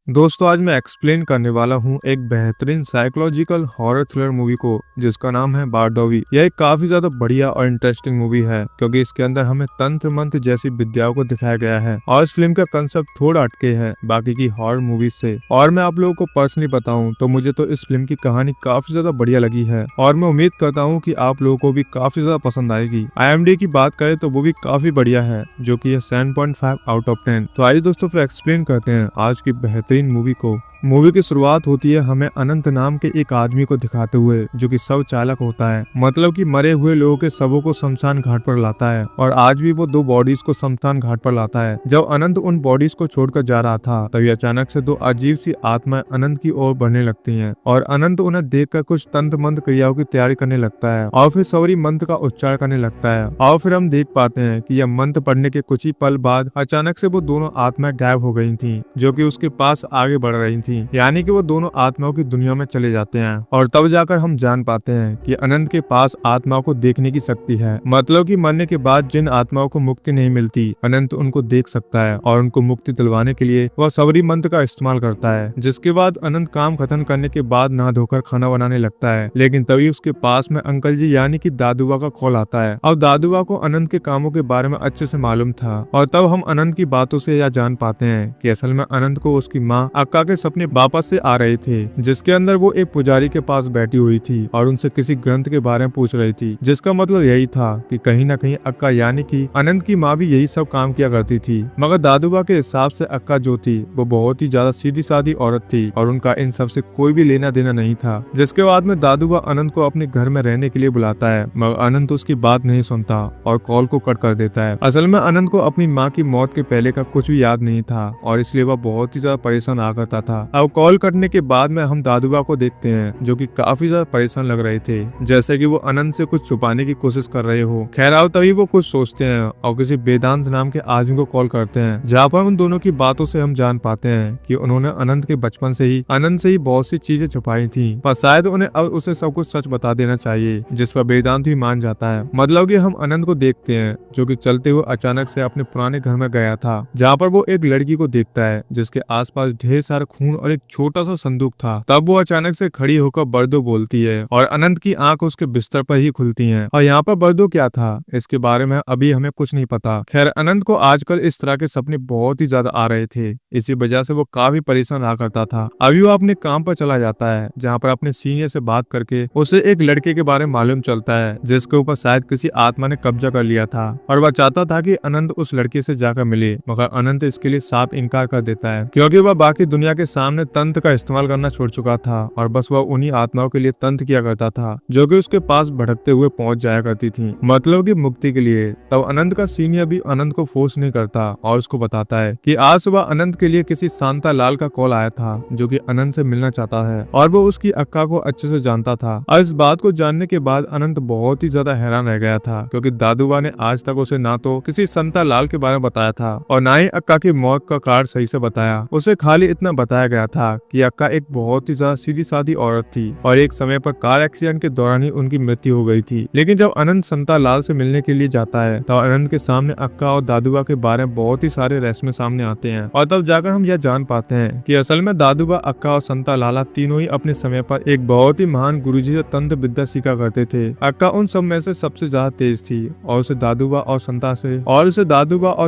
दोस्तों आज मैं एक्सप्लेन करने वाला हूँ एक बेहतरीन साइकोलॉजिकल हॉरर थ्रिलर मूवी को जिसका नाम है बारडोवी। यह एक काफी ज्यादा बढ़िया और इंटरेस्टिंग मूवी है क्योंकि इसके अंदर हमें तंत्र मंत्र जैसी विद्याओं को दिखाया गया है और इस फिल्म का कंसेप्ट थोड़ा हटके है बाकी की हॉरर मूवीज से। और मैं आप लोगों को पर्सनली बताऊं तो मुझे तो इस फिल्म की कहानी काफी ज्यादा बढ़िया लगी है और मैं उम्मीद करता हूँ कि आप लोगों को भी काफी ज्यादा पसंद आएगी। IMDb की बात करें तो वो भी काफी बढ़िया है जो कि 7.5 आउट ऑफ 10। तो आइए दोस्तों फिर एक्सप्लेन करते हैं आज की बेहतरीन मूवी को। मूवी की शुरुआत होती है हमें अनंत नाम के एक आदमी को दिखाते हुए जो कि शव चालक होता है, मतलब कि मरे हुए लोगों के शवों को शमशान घाट पर लाता है और आज भी वो 2 बॉडीज को शमशान घाट पर लाता है। जब अनंत उन बॉडीज को छोड़कर जा रहा था तभी अचानक से 2 अजीब सी आत्माएं अनंत की ओर बढ़ने लगती हैं और अनंत उन्हें देखकर कुछ तंत्र मंत्र क्रियाओं की तैयारी करने लगता है और फिर सौरी मंत्र का उच्चारण करने लगता है और फिर हम देख पाते हैं कि यह मंत्र पढ़ने के कुछ ही पल बाद अचानक से वो दोनों आत्माएं गायब हो गई थी जो कि उसके पास आगे बढ़ रही थी। यानी कि वो दोनों आत्माओं की दुनिया में चले जाते हैं और तब जाकर हम जान पाते हैं कि अनंत के पास आत्माओं को देखने की शक्ति है, मतलब कि मरने के बाद जिन आत्माओं को मुक्ति नहीं मिलती अनंत उनको देख सकता है और उनको मुक्ति दिलवाने के लिए वह सवरी मंत्र का इस्तेमाल करता है। जिसके बाद अनंत काम खत्म करने के बाद नहा धोकर खाना बनाने लगता है, लेकिन तभी उसके पास में अंकल जी यानी कि दादुआ का कॉल आता है और दादुआ को अनंत के कामों के बारे में अच्छे से मालूम था और तब हम अनंत की बातों से यह जान पाते हैं कि असल में अनंत को उसकी माँ अक्का के सपने वापस से आ रहे थे जिसके अंदर वो एक पुजारी के पास बैठी हुई थी और उनसे किसी ग्रंथ के बारे में पूछ रही थी, जिसका मतलब यही था कि कहीं ना कहीं अक्का यानी कि अनंत की माँ भी यही सब काम किया करती थी। मगर दादुआ के हिसाब से अक्का जो थी वो बहुत ही ज्यादा सीधी सादी औरत थी और उनका इन सब से कोई भी लेना देना नहीं था। जिसके बाद में दादुआ अनंत को अपने घर में रहने के लिए बुलाता है मगर अनंत उसकी बात नहीं सुनता और कॉल को कट कर देता है। असल में अनंत को अपनी माँ की मौत के पहले का कुछ भी याद नहीं था और इसलिए वह बहुत ही ज्यादा परेशान आ करता था। अब कॉल कटने के बाद में हम दादुआ को देखते हैं जो कि काफी ज्यादा परेशान लग रहे थे, जैसे कि वो अनंत से कुछ छुपाने की कोशिश कर रहे हो। खैर आओ तभी वो कुछ सोचते हैं और किसी वेदांत नाम के आदमी को कॉल करते हैं, जहाँ पर उन दोनों की बातों से हम जान पाते हैं कि उन्होंने अनंत के बचपन से ही अनंत से ही बहुत सी चीजें छुपाई थी, पर शायद उन्हें अब उसे सब कुछ सच बता देना चाहिए, जिस पर वेदांत भी मान जाता है। मतलब कि हम अनंत को देखते हैं जो कि चलते हुए अचानक से अपने पुराने घर में गया था, जहाँ पर वो एक लड़की को देखता है जिसके आसपास ढेर सारा खून और एक छोटा सा संदूक था। तब वो अचानक से खड़ी होकर बर्दो बोलती है और अनंत की आंख उसके बिस्तर पर ही खुलती हैं। और यहाँ पर बर्दो क्या था इसके बारे में अभी हमें कुछ नहीं पता। खैर अनंत को आजकल इस तरह के सपने बहुत ही ज्यादा आ रहे थे, इसी वजह से वो काफी परेशान रहा करता था। अभी वो अपने काम पर चला जाता है जहाँ पर अपने सीनियर से बात करके उसे एक लड़के के बारे में मालूम चलता है जिसके ऊपर शायद किसी आत्मा ने कब्जा कर लिया था और वह चाहता था कि अनंत उस लड़के से जाकर मिले, मगर अनंत इसके लिए साफ इनकार कर देता है क्योंकि वह बाकी दुनिया के सामने तंत्र का इस्तेमाल करना छोड़ चुका था और बस वह उन्हीं आत्माओं के लिए तंत्र किया करता था जो कि उसके पास भटकते हुए पहुंच जाया करती थी, मतलब कि मुक्ति के लिए। तब अनंत का सीनियर भी अनंत को फोर्स नहीं करता और उसको बताता है कि आज सुबह अनंत के लिए किसी शांता लाल का कॉल आया था जो कि अनंत से मिलना चाहता है और वो उसकी अक्का को अच्छे से जानता था। और इस बात को जानने के बाद अनंत बहुत ही ज्यादा हैरान रह गया था क्योंकि दादुआ ने आज तक उसे ना तो किसी संता लाल के बारे में बताया था और ना ही अक्का की मौत का कारण सही से बताया। उसे खाली इतना बताया गया था कि अक्का एक बहुत ही ज्यादा सीधी सादी औरत थी और एक समय पर कार एक्सीडेंट के दौरान ही उनकी मृत्यु हो गई थी। लेकिन जब अनंत संता लाल से मिलने के लिए जाता है तब अनंत के सामने अक्का और दादुआ के बारे में बहुत ही सारे रहस्य सामने आते हैं और तब जाकर हम यह जान पाते हैं कि असल में दादुआ, अक्का और संता लाला तीनों ही अपने समय पर एक बहुत ही महान गुरुजी से तंत्र विद्या सीखा करते थे। अक्का उन सब में से सबसे ज्यादा तेज थी और उसे दादुआ और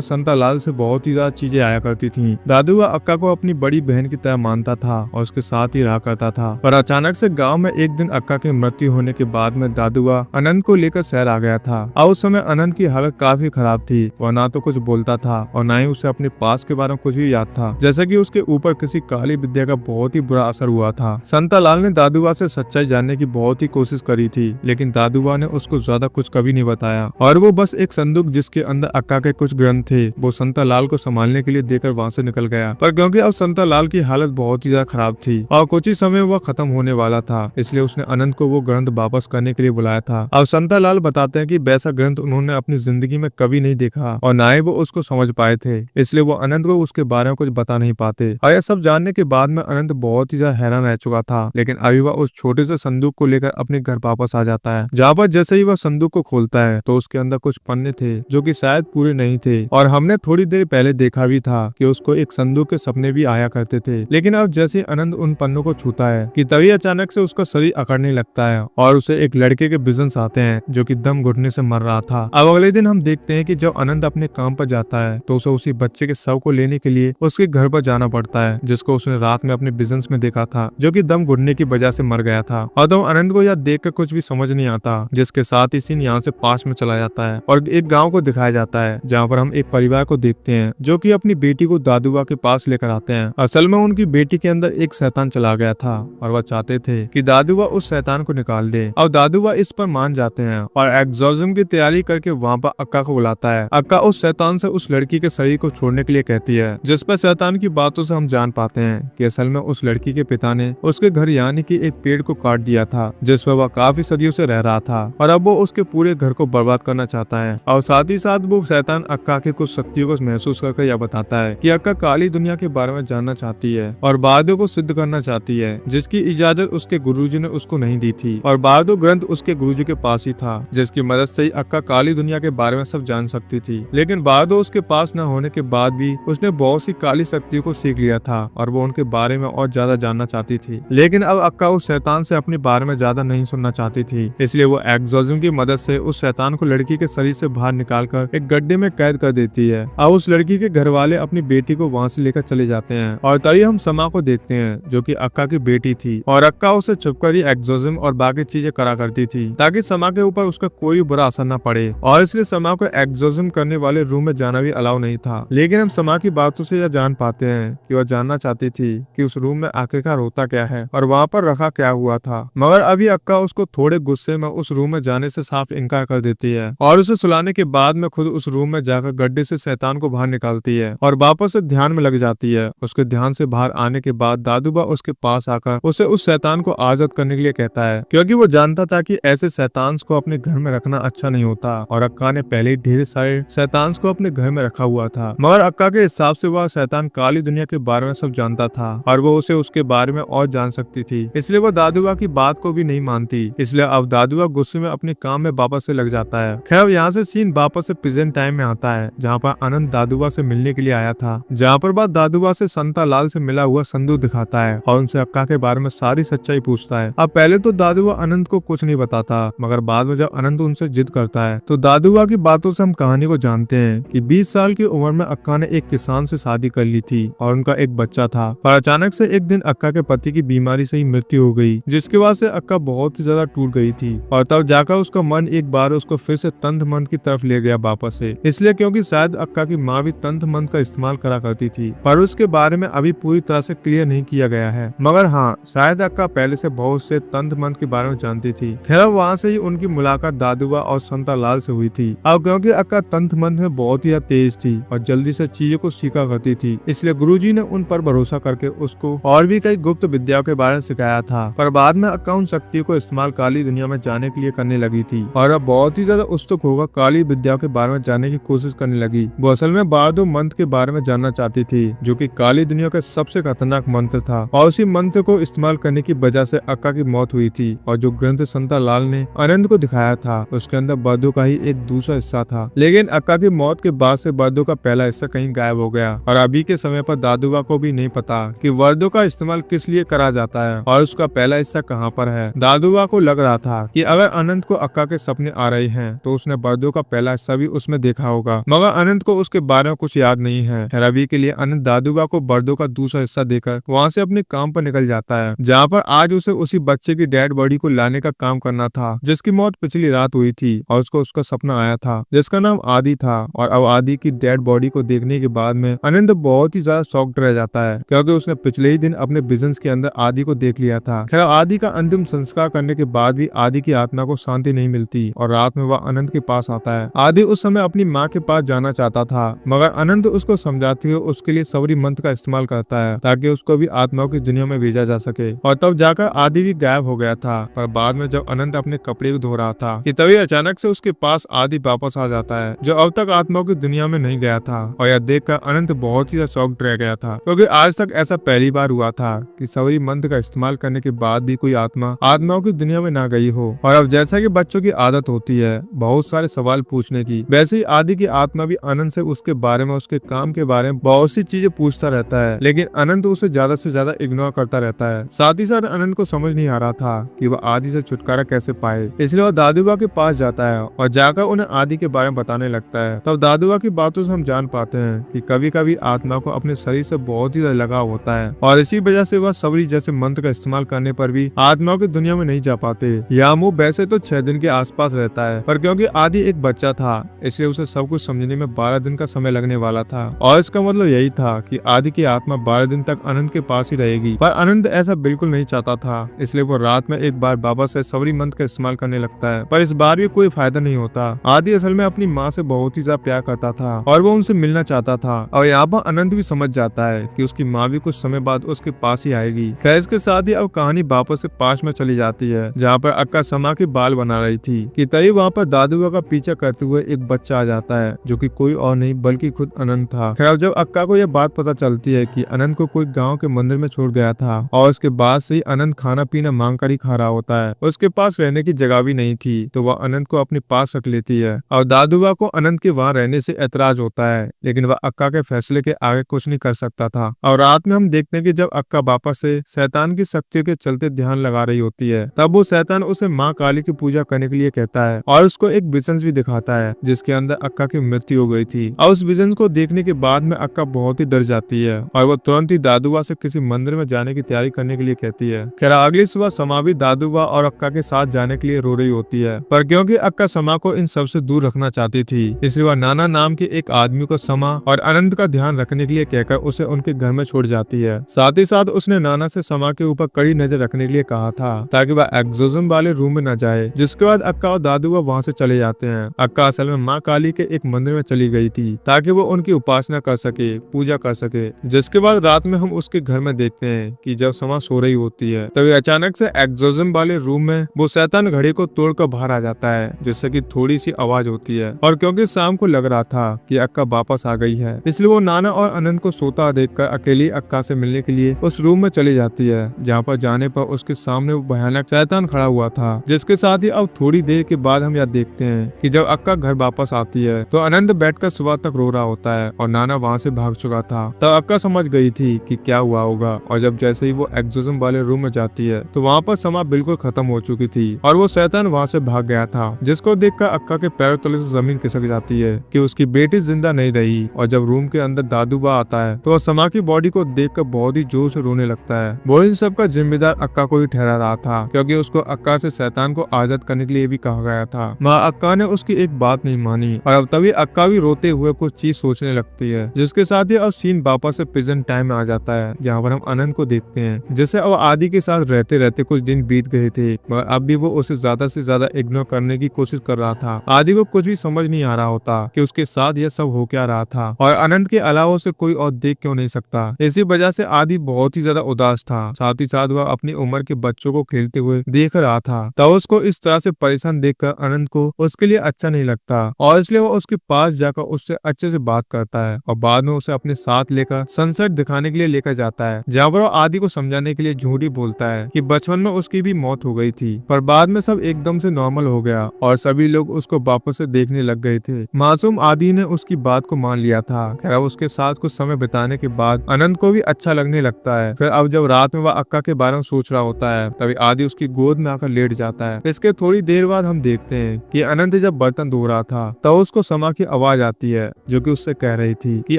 संता लाल से बहुत ही ज्यादा चीजें आया करती थी। दादुआ अक्का को अपनी बड़ी बहन की तरह मानता था और उसके साथ ही रहा करता था, पर अचानक से गांव में एक दिन अक्का की मृत्यु होने के बाद में दादुआ अनंत को लेकर शहर आ गया था और उस समय अनंत की हालत काफी खराब थी। वह ना तो कुछ बोलता था और ना ही उसे अपने पास के बारे में कुछ भी याद था, जैसे कि उसके ऊपर किसी काली विद्या का बहुत ही बुरा असर हुआ था। संता लाल ने दादुआ से सच्चाई जानने की बहुत ही कोशिश करी थी, लेकिन दादुआ ने उसको ज्यादा कुछ कभी नहीं बताया और वो बस एक संदूक जिसके अंदर अक्का के कुछ ग्रंथ थे वो संता लाल को संभालने के लिए देकर वहाँ से निकल गया। पर क्योंकि अब संता लाल की हालत बहुत ही ज्यादा खराब थी और कुछ ही समय वह खत्म होने वाला था, इसलिए उसने अनंत को वो ग्रंथ वापस करने के लिए बुलाया था। अब संता लाल बताते हैं कि वैसा ग्रंथ उन्होंने अपनी जिंदगी में कभी नहीं देखा और ना ही वो उसको समझ पाए थे, इसलिए वो अनंत को उसके बारे में कुछ बता नहीं पाते। और यह सब जानने के बाद में अनंत बहुत ही ज्यादा हैरान रह चुका था, लेकिन अभी वह उस छोटे से संदूक को लेकर अपने घर वापस आ जाता है, जहाँ पर जैसे ही वह संदूक को खोलता है तो उसके अंदर कुछ पन्ने थे जो कि शायद पूरे नहीं थे और हमने थोड़ी देर पहले देखा भी था कि उसको एक संदूक के सपने भी आया करते थे लेकिन अब जैसे अनंत उन पन्नों को छूता है कि तभी अचानक से उसका शरीर अकड़ने लगता है और उसे एक लड़के के विजन्स आते हैं जो कि दम घुटने से मर रहा था। अब अगले दिन हम देखते हैं कि जब अनंत अपने काम पर जाता है तो उसे उसी बच्चे के शव को लेने के लिए उसके घर पर जाना पड़ता है जिसको उसने रात में अपने विजन्स में देखा था, जो कि दम घुटने की वजह से मर गया था। और तब अनंत को यह देखकर कुछ भी समझ नहीं आता, जिसके साथ ही सीन यहाँ से पास में चला जाता है और एक गाँव को दिखाया जाता है जहाँ पर हम एक परिवार को देखते हैं जो कि अपनी बेटी को दादुआ के पास लेकर आते हैं। असल में उनकी बेटी के अंदर एक शैतान चला गया था और वह चाहते थे कि दादुआ उस शैतान को निकाल दे और दादुआ इस पर मान जाते हैं और एग्जॉर्सिज्म की तैयारी करके वहाँ पर अक्का को बुलाता है। अक्का उस शैतान से उस लड़की के शरीर को छोड़ने के लिए कहती है, जिस पर शैतान की बातों से हम जान पाते हैं कि असल में उस लड़की के पिता ने उसके घर यानी कि एक पेड़ को काट दिया था जिस पर वह काफी सदियों से रह रहा था और अब वो उसके पूरे घर को बर्बाद करना चाहता है। और साथ ही साथ वो शैतान अक्का की कुछ शक्तियों को महसूस करके यह बताता है कि अक्का काली दुनिया के बारे में जानना चाहती है और बारदो को सिद्ध करना चाहती है, जिसकी इजाजत उसके गुरुजी ने उसको नहीं दी थी। और बारदो ग्रंथ उसके गुरुजी के पास ही था जिसकी मदद से ही अक्का काली दुनिया के बारे में सब जान सकती थी। लेकिन बारदो उसके पास न होने के बाद भी उसने बहुत सी काली शक्तियों को सीख लिया था और वो उनके बारे में और ज्यादा जानना चाहती थी। लेकिन अब अक्का उस शैतान से अपने बारे में ज्यादा नहीं सुनना चाहती थी, इसलिए वो एग्जॉर्सिज्म की मदद से उस शैतान को लड़की के शरीर से बाहर निकालकर एक गड्ढे में कैद कर देती है। अब उस लड़की के घर वाले अपनी बेटी को वहाँ से लेकर चले जाते हैं और तभी हम समा को देखते हैं जो कि अक्का की बेटी थी और अक्का उसे छुपकर ही एग्जॉर्सिज्म और बाकी चीजें करा करती थी ताकि समा के ऊपर उसका कोई बुरा असर न पड़े और इसलिए समा को एग्जॉर्सिज्म करने वाले रूम में जाना भी अलाउ नहीं था। लेकिन हम समा की बातों से यह जान पाते हैं कि वह जानना चाहती थी कि उस रूम में आखिरकार होता क्या है और वहाँ पर रखा क्या हुआ था। मगर अभी अक्का उसको थोड़े गुस्से में उस रूम में जाने से साफ इनकार कर देती है और उसे सुलाने के बाद में खुद उस रूम में जाकर गड्ढे से शैतान को बाहर निकालती है और वापस से ध्यान में लग जाती है। उसके ध्यान से बाहर आने के बाद दादुबा उसके पास आकर उसे उस शैतान को आजाद करने के लिए कहता है, क्योंकि वो जानता था कि ऐसे शैतान को अपने घर में रखना अच्छा नहीं होता और अक्का ने पहले ही ढेर सारे शैतान को अपने घर में रखा हुआ था। मगर अक्का के हिसाब से वह शैतान काली दुनिया के बारे में सब जानता था और वो उसे उसके बारे में और जान सकती थी, इसलिए वो दादुबा की बात को भी नहीं मानती। इसलिए अब दादुबा गुस्से में अपने काम में वापस से लग जाता है। खैर यहाँ से सीन वापस से प्रेजेंट टाइम में आता है जहाँ पर अनंत दादुबा से मिलने के लिए आया था, जहाँ पर बात दादुबा से संता लाल से मिला हुआ संदूक दिखाता है और उनसे अक्का के बारे में सारी सच्चाई पूछता है। अब पहले तो दादुबा अनंत को कुछ नहीं बताता, मगर बाद में जब अनंत उनसे जिद करता है तो दादुबा की बातों से हम कहानी को जानते हैं कि 20 साल की उम्र में अक्का ने एक किसान से शादी कर ली थी और उनका एक बच्चा था। पर अचानक से एक दिन अक्का के पति की बीमारी से ही मृत्यु हो गई, जिसके बाद से अक्का बहुत ही ज्यादा टूट गई थी और तब जाकर उसका मन एक बार उसको फिर से तंत्र मंत्र की तरफ ले गया वापस से, इसलिए क्योंकि शायद अक्का की माँ भी तंत्र मंत्र का इस्तेमाल करा करती थी, पर उसके बारे में अभी पूरी तरह से क्लियर नहीं किया गया है। मगर हाँ, शायद अक्का पहले से बहुत से तंत्र मंत्र के बारे में जानती थी। खैर वहाँ से ही उनकी मुलाकात दादुबा और संता लाल से हुई थी। अब क्योंकि अक्का तंत्र मंत्र में बहुत ही तेज थी और जल्दी से चीजों को सीखा करती थी, इसलिए गुरुजी ने उन पर भरोसा करके उसको और भी कई गुप्त विद्याओं के बारे में सिखाया था। पर बाद में अक्का उन शक्तियों को इस्तेमाल काली दुनिया में जाने के लिए करने लगी थी और अब बहुत ही ज्यादा उत्सुक होकर काली विद्याओं के बारे में जानने की कोशिश करने लगी। वो असल में बारदो मंत्र के बारे में जानना चाहती थी, जो कि काली दुनिया का सबसे खतरनाक मंत्र था और उसी मंत्र को इस्तेमाल करने की वजह से अक्का की मौत हुई थी। और जो ग्रंथ संता लाल ने अनंत को दिखाया था उसके अंदर बारदो का ही एक दूसरा हिस्सा था, लेकिन अक्का की मौत के बाद से बारदो का पहला हिस्सा कहीं गायब हो गया और अभी के समय पर दादुबा को भी नहीं पता कि वर्दो का इस्तेमाल किस लिए करा जाता है और उसका पहला हिस्सा कहाँ पर है। दादुबा को लग रहा था कि अगर अनंत को अक्का के सपने आ रहे हैं तो उसने वर्दो का पहला हिस्सा भी उसमें देखा होगा, मगर अनंत को उसके बारे में कुछ याद नहीं है। रवि के लिए अनंत दादुबा को वर्दो का दूसरा हिस्सा देकर वहाँ से अपने काम पर निकल जाता है, जहाँ पर आज उसे उसी बच्चे की डेड बॉडी को लाने का काम करना था जिसकी मौत पिछली रात हुई थी और उसको उसका सपना आया था जिसका नाम आदि था। और अब आदि की डेड बॉडी को देखने के बाद में अनंत बहुत ही ज्यादा शॉक्ड रह जाता है, क्योंकि उसने पिछले ही दिन अपने विजन्स के अंदर आदि को देख लिया था। खैर आदि का अंतिम संस्कार करने के बाद भी आदि की आत्मा को शांति नहीं मिलती और रात में वह अनंत के पास आता है। आदि उस समय अपनी माँ के पास जाना चाहता था, मगर अनंत उसको समझाते हुए उसके लिए सबरी मंत्र का इस्तेमाल करता है ताकि उसको भी आत्माओं की दुनिया में भेजा जा सके। और तब जाकर आदि भी गायब हो गया था। पर बाद में जब अनंत अपने कपड़े को धो रहा था कि तभी अचानक से उसके पास आदि वापस आ जाता है, जो अब तक आत्माओं की दुनिया में नहीं गया था। और यह देखकर अनंत बहुत ही शॉक्ड रह गया था, क्योंकि आज तक ऐसा पहली बार हुआ था कि सबरी मंत्र का इस्तेमाल करने के बाद भी कोई आत्मा आत्माओं की दुनिया में ना गई हो। और अब जैसा कि बच्चों की आदत होती है बहुत सारे सवाल पूछने की, वैसे ही आदि की आत्मा भी अनंत से उसके बारे में, उसके काम के बारे में बहुत सी चीजें पूछता रहता है। लेकिन अनंत उसे ज्यादा से ज्यादा इग्नोर करता रहता है। साथ ही साथ अनंत को समझ नहीं आ रहा था कि वह आदि से छुटकारा कैसे पाए, इसलिए वह दादुबा के पास जाता है और जाकर उन्हें आदि के बारे में बताने लगता है। तब दादुबा की बातों से हम जान पाते हैं कि कभी कभी आत्मा को अपने शरीर से बहुत ही लगाव होता है और इसी वजह से वह सबरी जैसे मंत्र का इस्तेमाल करने पर भी आत्माओं की दुनिया में नहीं जा पाते। यामू वैसे तो 6 दिन के आसपास रहता है, पर क्योंकि आदि एक बच्चा था इसलिए उसे सब कुछ समझने में 12 दिन का समय लगने वाला था और इसका मतलब यही था कि आदि की आत्मा 12 दिन तक अनंत के पास ही रहेगी। पर अनंत ऐसा बिल्कुल नहीं चाहता था, इसलिए वो रात में एक बार बाबा से सबरी मंत्र का इस्तेमाल करने लगता है, पर इस बार भी कोई फायदा नहीं होता। आदि असल में अपनी माँ से बहुत ही ज्यादा प्यार करता था और वो उनसे मिलना चाहता था और यहाँ पर अनंत भी समझ जाता है कि उसकी माँ भी कुछ समय बाद उसके पास ही आएगी। खैर इसके साथ ही अब कहानी वापस से पास में चली जाती है जहाँ पर अक्का समा के बाल बना रही थी कि तभी वहाँ पर दादुआ का पीछा करते हुए एक बच्चा आ जाता है जो कि कोई और नहीं बल्कि खुद अनंत था। खैर जब अक्का को यह बात पता चलती है कि अनंत को कोई गाँव के मंदिर में छोड़ गया था और उसके बाद से ही अनंत खाना पीना मांग कर ही खा रहा होता है, उसके पास रहने की जगह भी नहीं थी, तो वह अनंत को अपने पास रख लेती है और दादुआ को अनंत के वहाँ रहने से ऐतराज होता है, लेकिन वह अक्का के फैसले के आगे कुछ नहीं कर सकता था। और रात में हम देखते हैं कि जब अक्का वापस से शैतान की शक्तियों के चलते ध्यान लगा रही होती है तब वो शैतान उसे माँ काली की पूजा करने के लिए कहता है और उसको एक विजन भी दिखाता है जिसके अंदर अक्का की मृत्यु हो गई थी। और उस विजन को देखने के बाद में अक्का बहुत ही डर जाती है और वो तुरंत ही दादुआ से किसी मंदिर में जाने की तैयारी करने के लिए कहती है। खैर अगली सुबह समा भी दादुआ और अक्का के साथ जाने के लिए रो रही होती है, पर क्योंकि अक्का समा को इन सब से दूर रखना चाहती थी इसलिए वह नाना नाम के एक आदमी को समा और अनंत का ध्यान रखने के लिए कहकर उसे उनके घर में छोड़ जाती है। साथ ही साथ उसने नाना से समा के ऊपर कड़ी नजर रखने के लिए कहा था ताकि वह एग्जोजम वाले रूम में न जाए। जिसके बाद अक्का और दादुआ वहाँ से चले जाते हैं। अक्का असल में माँ काली के एक मंदिर में चली गई थी ताकि वो उनकी उपासना कर सके, पूजा कर सके। जिसके बाद रात में हम उसके घर में देखते हैं कि जब समा सो रही होती है तभी अचानक से एग्जोजम वाले रूम में वो शैतान घड़ी को तोड़कर बाहर आ जाता है जिससे कि थोड़ी सी आवाज होती है और क्योंकि शाम को लग रहा था कि अक्का वापस आ गई है इसलिए वो नाना और अनंत को सोता देखकर अकेली अक्का से मिलने के लिए उस रूम में चली जाती है जहाँ पर जाने पर उसके सामने वो भयानक शैतान खड़ा हुआ था। जिसके साथ ही अब थोड़ी देर के बाद हम यह देखते हैं कि जब अक्का घर वापस आती है तो अनंत बैठकर सुबह तक रो रहा होता है और नाना वहाँ से भाग चुका था। तब अक्का समझ गई थी कि क्या हुआ होगा और जब जैसे ही वो एग्जोजम वाले रूम में जाती है तो वहाँ पर समा बिल्कुल खत्म हो चुकी थी और वो शैतान वहाँ से भाग गया था। जिसको देखकर अक्का के पैरों तले से जमीन खिसक जाती है कि उसकी बेटी जिंदा नहीं रही और जब रूम के अंदर दादुबा आता है तो वह समा की बॉडी को देखकर बहुत ही जोर से रोने लगता है। वो इन सब का जिम्मेदार अक्का को ही ठहरा रहा था क्योंकि उसको अक्का से शैतान को आजाद करने के लिए भी कहा गया था। माँ अक्का ने उसकी एक बात नहीं मानी और अब तभी अक्का भी रोते हुए कुछ चीज सोचने लगती है। जिसके साथ ही अब सीन वापस से प्रेजेंट टाइम में आ जाता है जहाँ पर हम अनंत को देखते हैं जैसे अब आदि के साथ रहते रहते कुछ दिन बीत गए थे मगर अब भी वो उसे ज्यादा से ज्यादा इग्नोर करने की कोशिश कर रहा था। आदि को कुछ भी समझ नहीं आ रहा होता कि उसके साथ यह सब हो क्या रहा था और अनंत के अलावा उसे कोई और देख क्यों नहीं सकता। इसी वजह से आदि बहुत ही ज्यादा उदास था। साथ ही साथ वह अपनी उम्र के बच्चों को खेलते हुए देख रहा था तब उसको इस तरह से परेशान देखकर अनंत को उसके लिए अच्छा नहीं लगता और इसलिए वो उसके पास जाकर उससे अच्छे से बात करता है और बाद में उसे अपने साथ लेकर सनसेट दिखाने के लिए लेकर जाता है जहाँ पर वो आदि को समझाने के लिए झूठी बोलता है कि बचपन में उसकी भी मौत हो गई थी पर बाद में सब एकदम से नॉर्मल हो गया और सभी लोग उसको वापस से देखने लग गए थे। मासूम आदि ने उसकी बात को मान लिया था। खैर उसके साथ कुछ समय बिताने के बाद अनंत को भी अच्छा लगने लगता है। फिर अब जब रात में वह अक्का के बारे में सोच रहा होता है तभी आदि उसकी गोद में आकर लेट जाता है। इसके थोड़ी देर बाद हम देखते हैं कि अनंत जब बर्तन धो रहा था तब उसको समा की आवाज आती है जो कि उससे कह रही थी कि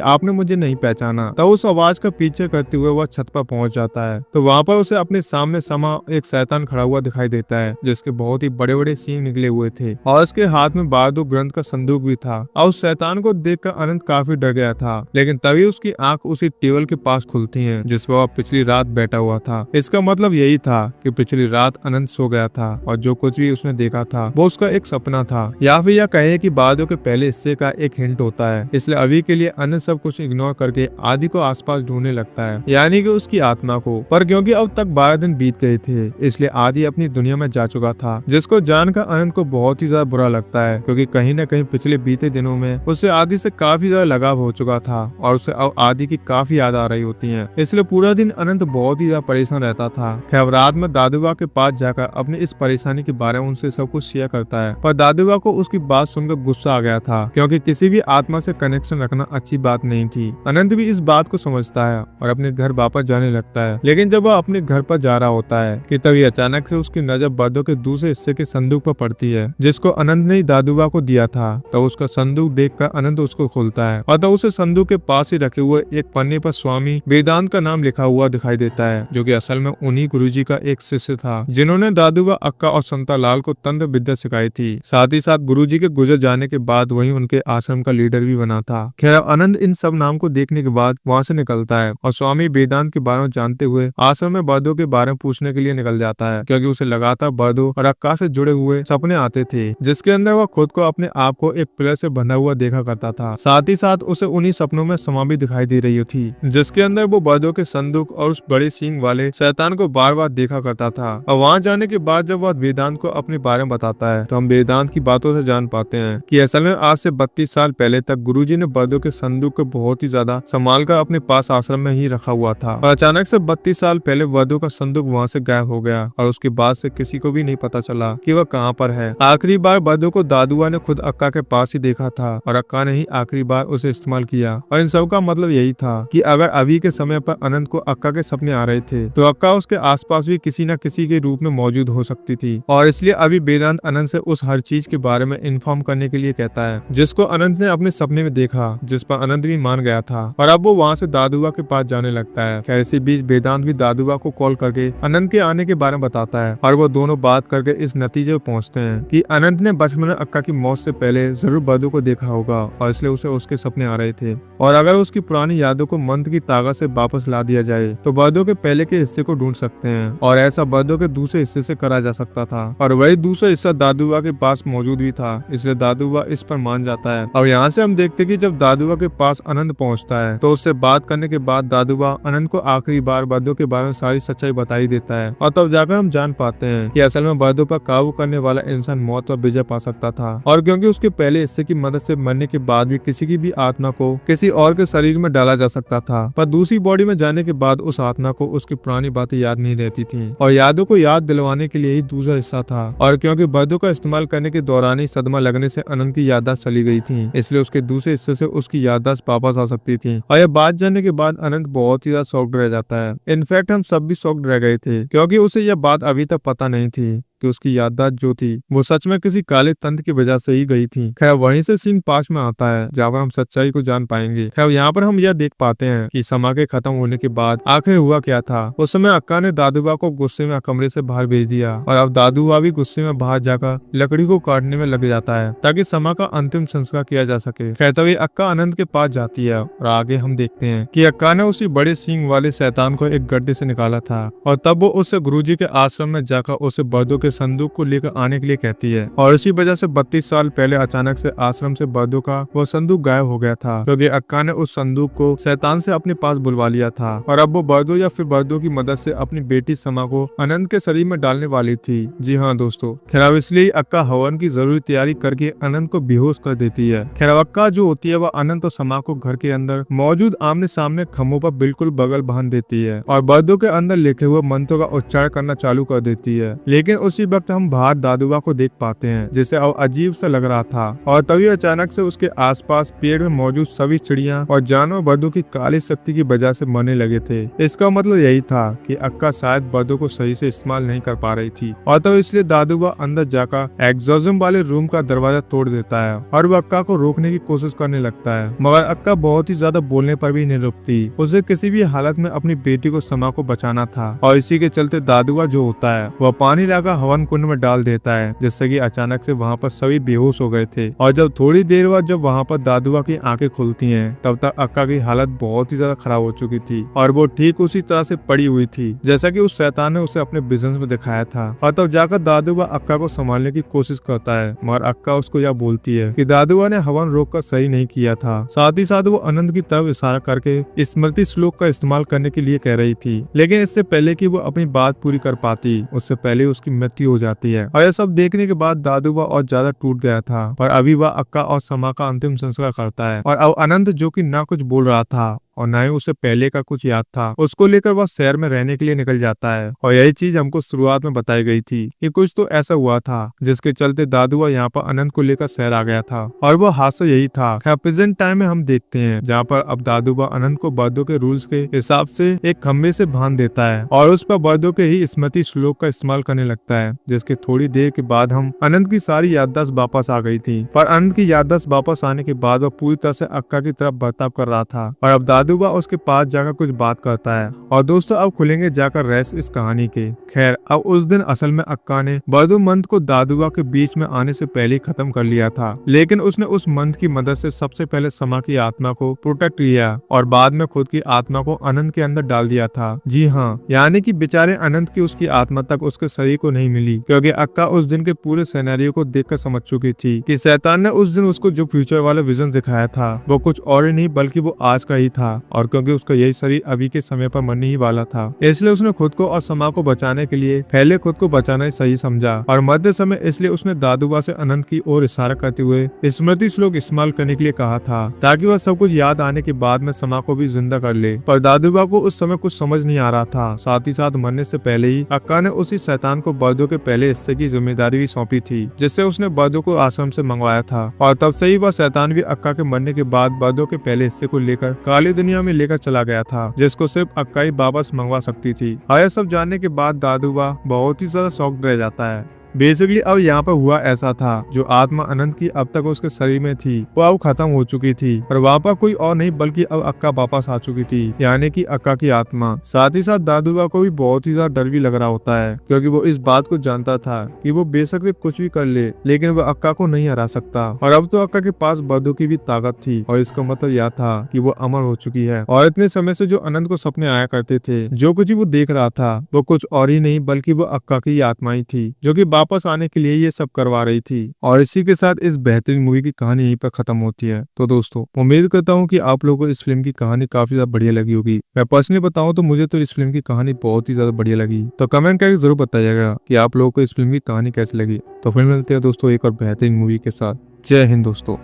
आपने मुझे नहीं पहचाना। तब उस आवाज का पीछे करते हुए वह छत पर पहुंच जाता है तो वहाँ पर उसे अपने सामने समा एक शैतान खड़ा हुआ दिखाई देता है जिसके बहुत ही बड़े बड़े सींग निकले हुए थे और उसके हाथ में बारदो ग्रंथ का संदूक भी था। और उस शैतान को देखकर अनंत काफी डर गया था लेकिन तभी उसकी आंख उसी टेबल के पास खुलती है जिस पर वह पिछली रात बैठा हुआ था। इसका मतलब यही था कि पिछली रात अनंत सो गया था और जो कुछ भी उसने देखा था वो उसका एक सपना था या फिर यह कहे कि बारदो के पहले हिस्से का एक हिंट होता है। इसलिए अभी के लिए अनंत सब कुछ इग्नोर करके आदि को आसपास ढूंढने लगता है यानी कि उसकी आत्मा को। पर क्योंकि अब तक 12 दिन बीत गए थे इसलिए आदि अपनी दुनिया में जा चुका था जिसको जानकर अनंत को बहुत ही ज्यादा बुरा लगता है क्योंकि कहीं न कहीं पिछले बीते दिनों में उससे आदि से काफी ज्यादा लगाव हो चुका था और उसे अब आदि की काफी याद आ रही होती है। इसलिए पूरा दिन अनंत बहुत ही ज्यादा परेशान रहता था। खैर रात में दादुबा के पास जाकर अपनी इस परेशानी के बारे में उनसे सब कुछ शेयर करता है पर दादुबा को उसकी बात सुनकर गुस्सा आ गया था क्योंकि किसी भी आत्मा से कनेक्शन रखना अच्छी बात नहीं थी। अनंत भी इस बात को समझता है और अपने घर वापस जाने लगता है। लेकिन जब वह अपने घर पर जा रहा होता है कि तभी अचानक से उसकी नजर बर्दों के दूसरे हिस्से के संदूक पर पड़ती है जिसको अनंत ने दादुआ को दिया था। तब उसका संदूक देखकर अनंत उसको खोलता है और तब उसे संदूक के पास ही रखे हुए एक पन्ने पर स्वामी वेदांत का नाम लिखा हुआ दिखाई देता है, जो कि असल में उन्हीं गुरुजी का एक शिष्य था जिन्होंने दादुआ, अक्का और संता लाल को तंत्र विद्या सिखाई थी। साथ ही साथ गुरुजी के गुजर जाने के बाद वही उनके आश्रम का लीडर भी बना था। खैर अनंत इन सब नाम को देखने के बाद वहाँ से निकलता है और स्वामी वेदांत के बारे में जानते हुए आश्रम में बर्दों के बारे में पूछने के लिए निकल जाता है, क्योंकि उसे लगातार बर्दों और अक्का से जुड़े हुए सपने आते थे जिसके अंदर वह खुद को अपने आप को एक पिलर से बंधा हुआ देखा करता था। साथ ही साथ उसे उन्हीं सपनों में समा भी दिखाई दे रही थी जिसके अंदर वो बर्दों के संदूक और उस बड़े सींग वाले शैतान को बार बार देखा करता था। और वहाँ जाने के बाद जब वह वेदांत को अपने बारे में बताता है तो हम वेदांत की बातों से जान पाते हैं कि असल में आज से 32 साल पहले तक गुरुजी ने बर्दों के संदूक को बहुत ही ज्यादा संभाल कर अपने पास आश्रम में ही रखा हुआ था और अचानक से 32 साल पहले बर्दों का संदूक वहाँ से गायब हो गया और उसके बाद से किसी को भी नहीं पता चला कि वह कहाँ पर है। आखिरी बार बर्दों को दादुआ ने खुद अक्का के पास ही देखा था और अक्का ने ही आखिरी बार उसे इस्तेमाल किया। और इन सब का मतलब यही था कि अगर अभी के समय पर अनंत को अक्का के सपने आ रहे थे तो अक्का उसके आसपास भी किसी न किसी के रूप में मौजूद हो सकती थी और इसलिए अभी वेदांत अनंत से उस हर चीज के बारे में इन्फॉर्म करने के लिए कहता है जिसको अनंत ने अपने सपने में देखा, जिस पर अनंत भी मान गया था और अब वो वहाँ से दादुआ के पास जाने लगता है। खैर इसी बीच वेदांत भी दादुआ को कॉल करके अनंत के आने के बारे में बताता है और वो दोनों बात करके इस नतीजे पर पहुंचते हैं कि अनंत ने बचपन में अक्का की मौत से पहले जरूर बर्दों को देखा होगा और इसलिए उसे उसके सपने आ रहे थे और अगर उसकी पुरानी यादों को मंत्र की ताकत से वापस ला दिया जाए तो बर्दों के पहले के हिस्से को ढूंढ सकते हैं और ऐसा बर्दों के दूसरे हिस्से से करा जा सकता था और वही दूसरा हिस्सा दादुआ के पास मौजूद भी था, इसलिए दादुआ इस पर मान जाता है। और यहाँ से हम देखते कि जब दादुआ के पास अनंत पहुँचता है तो उससे बात करने के बाद दादुआ अनंत को आखिरी बार बर्दों के बारे में सारी सच्चाई बताई देता है और तब जाकर हम जान पाते हैं कि असल में बर्दों पर काबू करने वाला इंसान मौत पर विजय पा सकता था और क्योंकि उसके पहले हिस्से की मदद से मरने के बाद भी किसी की भी आत्मा को किसी और के शरीर में डाला जा सकता था, पर दूसरी बॉडी में जाने के बाद उस आत्मा को उसकी पुरानी बातें याद नहीं रहती थी और यादों को याद दिलवाने के लिए ही दूसरा हिस्सा था। और क्योंकि बर्दों का इस्तेमाल करने के दौरान ही सदमा लगने से अनंत की याददाश्त चली गई थी, इसलिए उसके दूसरे हिस्से से उसकी याददाश्त वापस आ सकती थी। और यह बात जानने के बाद अनंत बहुत ही ज्यादा शॉक्ड रह जाता है। इनफैक्ट हम सब भी शॉक्ड रह गए थे क्योंकि उसे यह बात अभी तक पता नहीं थी कि उसकी याददाश्त जो थी वो सच में किसी काले तंत्र की वजह से ही गई थी। खैर वहीं से सीन 5 में आता है जहाँ पर हम सच्चाई को जान पाएंगे। खैर यहाँ पर हम यह देख पाते हैं कि समा के खत्म होने के बाद आखिर हुआ क्या था। उस समय अक्का ने दादुआ को गुस्से में कमरे से बाहर भेज दिया और अब दादुआ भी गुस्से में बाहर जाकर लकड़ी को काटने में लग जाता है ताकि समा का अंतिम संस्कार किया जा सके। खैर तभी अक्का अनंत के पास जाती है और आगे हम देखते हैं कि अक्का ने उसी बड़े सींग वाले शैतान को एक गड्ढे से निकाला था और तब वो उससे गुरुजी के आश्रम में जाकर उसे बर्दों के संदूक को लेकर आने के लिए कहती है और इसी वजह से 32 साल पहले अचानक से आश्रम से बर्दों का वो संदूक गायब हो गया था क्योंकि अक्का ने उस संदूक को शैतान से अपने पास बुलवा लिया था और अब वो बर्दों या फिर बर्दों की मदद से अपनी बेटी समा को अनंत के शरीर में डालने वाली थी। जी हाँ दोस्तों, खैर अब इसलिए अक्का हवन की जरूरी तैयारी करके अनंत को बेहोश कर देती है। खैर अक्का जो होती है वह अनंत और समा को घर के अंदर मौजूद आमने सामने खम्भों पर बिल्कुल बगल बांध देती है और बर्दों के अंदर लिखे हुए मंत्रों का उच्चारण करना चालू कर देती है। लेकिन उसी वक्त हम बाहर दादुआ को देख पाते हैं जिसे अब अजीब सा लग रहा था और तभी अचानक से उसके आसपास पेड़ में मौजूद सभी चिड़िया और जानवर बर्दों की काली शक्ति की वजह से मरने लगे थे। इसका मतलब यही था कि अक्का शायद बर्दों को सही से इस्तेमाल नहीं कर पा रही थी और तब इसलिए दादुआ अंदर जाकर एग्जॉर्सिज्म वाले रूम का दरवाजा तोड़ देता है और वो अक्का को रोकने की कोशिश करने लगता है, मगर अक्का बहुत ही ज्यादा बोलने पर भी नहीं रुकती। उसे किसी भी हालत में अपनी बेटी को समा को बचाना था और इसी के चलते दादुआ जो होता है वह पानी लाकर हवन कुंड में डाल देता है जिससे कि अचानक से वहाँ पर सभी बेहोश हो गए थे। और जब थोड़ी देर बाद जब वहाँ पर दादुआ की आंखें खुलती हैं तब तक अक्का की हालत बहुत ही ज्यादा खराब हो चुकी थी और वो ठीक उसी तरह से पड़ी हुई थी जैसा कि उस शैतान ने उसे अपने विजन में दिखाया था। और तब जाकर दादुआ अक्का को संभालने की कोशिश करता है मगर अक्का उसको यह बोलती है कि दादुआ ने हवन रोक कर सही नहीं किया था। साथ ही साथ वो अनंत की तरफ इशारा करके स्मृति श्लोक का इस्तेमाल करने के लिए कह रही थी, लेकिन इससे पहले कि वो अपनी बात पूरी कर पाती उससे पहले उसकी मृत्यु हो जाती है। और यह सब देखने के बाद दादुआ और ज्यादा टूट गया था पर अभी वह अक्का और समा का अंतिम संस्कार करता है और अब अनंत जो कि ना कुछ बोल रहा था और न ही उसे पहले का कुछ याद था। उसको लेकर वह शहर में रहने के लिए निकल जाता है और यही चीज हमको शुरुआत में बताई गई थी कि कुछ तो ऐसा हुआ था जिसके चलते दादुआ यहाँ पर अनंत को लेकर शहर आ गया था और वो हादसा यही था। प्रेजेंट टाइम में हम देखते हैं जहाँ पर अब दादुआ अनंत को बर्दों के रूल्स के हिसाब से एक खंबे से बांध देता है और उस पर बर्दों के ही स्मृति श्लोक का इस्तेमाल करने लगता है, जिसके थोड़ी देर के बाद हम अनंत की सारी याददाश्त वापस आ गई थी। पर अनंत की याददाश्त वापस आने के बाद वह पूरी तरह से अक्का की तरफ बर्ताव कर रहा था और अब दादुआ उसके पास जाकर कुछ बात करता है। और दोस्तों अब खुलेंगे जाकर रेस इस कहानी के। खैर अब उस दिन असल में अक्का ने बर्दो मंथ को दादुआ के बीच में आने से पहले ही खत्म कर लिया था, लेकिन उसने उस मंथ की मदद से सबसे पहले समा की आत्मा को प्रोटेक्ट किया और बाद में खुद की आत्मा को अनंत के अंदर डाल दिया था। जी हाँ, यानी कि बेचारे अनंत की उसकी आत्मा तक उसके शरीर को नहीं मिली, क्योंकि अक्का उस दिन के पूरे सिनेरियो को देखकर समझ चुकी थी कि शैतान ने उस दिन उसको जो फ्यूचर वाला विजन दिखाया था वो कुछ और ही नहीं बल्कि वो आज का ही था। और क्योंकि उसका यही शरीर अभी के समय पर मरने ही वाला था, इसलिए उसने खुद को और समा को बचाने के लिए पहले खुद को बचाना ही सही समझा और मध्य समय इसलिए उसने दादुआ से अनंत की ओर इशारा करते हुए स्मृति श्लोक इस्तेमाल करने के लिए कहा था, ताकि वह सब कुछ याद आने के बाद में समा को भी जिंदा कर ले। पर दादुआ को उस समय कुछ समझ नहीं आ रहा था। साथ ही साथ मरने से पहले ही अक्का ने उसी शैतान को बर्दों के पहले हिस्से की जिम्मेदारी भी सौंपी थी, जिससे उसने बर्दों को आश्रम से मंगवाया था और तब से ही वह शैतान भी अक्का के मरने के बाद बर्दों के पहले हिस्से को लेकर काली दुनिया में लेकर चला गया था, जिसको सिर्फ अक्का ही वापस मंगवा सकती थी। यह सब जानने के बाद दादुआ बहुत ही ज्यादा शॉक्ड रह जाता है। बेसिकली अब यहाँ पर हुआ ऐसा था, जो आत्मा अनंत की अब तक उसके शरीर में थी वो अब खत्म हो चुकी थी और वहाँ पर कोई और नहीं बल्कि अब अक्का वापस आ चुकी थी, यानी कि अक्का की आत्मा। साथ ही साथ दादुआ को भी बहुत ही ज्यादा डर भी लग रहा होता है, क्योंकि वो इस बात को जानता था कि वो बेशक से कुछ भी कर ले लेकिन वो अक्का को नहीं हरा सकता। और अब तो अक्का के पास बर्दों की भी ताकत थी और इसका मतलब यह था कि वो अमर हो चुकी है। और इतने समय से जो अनंत को सपने आया करते थे, जो कुछ वो देख रहा था वो कुछ और ही नहीं बल्कि वो अक्का की आत्मा ही थी, जो कि वापस आने के लिए ये सब करवा रही थी। और इसी के साथ इस बेहतरीन मूवी की कहानी यहीं पर खत्म होती है। तो दोस्तों उम्मीद करता हूँ कि आप लोगों को इस फिल्म की कहानी काफी ज्यादा बढ़िया लगी होगी। मैं पर्सनली बताऊं तो मुझे तो इस फिल्म की कहानी बहुत ही ज्यादा बढ़िया लगी। तो कमेंट करके जरूर बताइएगा कि आप लोगों को इस फिल्म की कहानी कैसी लगी। तो फिर मिलते हैं दोस्तों एक और बेहतरीन मूवी के साथ। जय हिंद दोस्तों।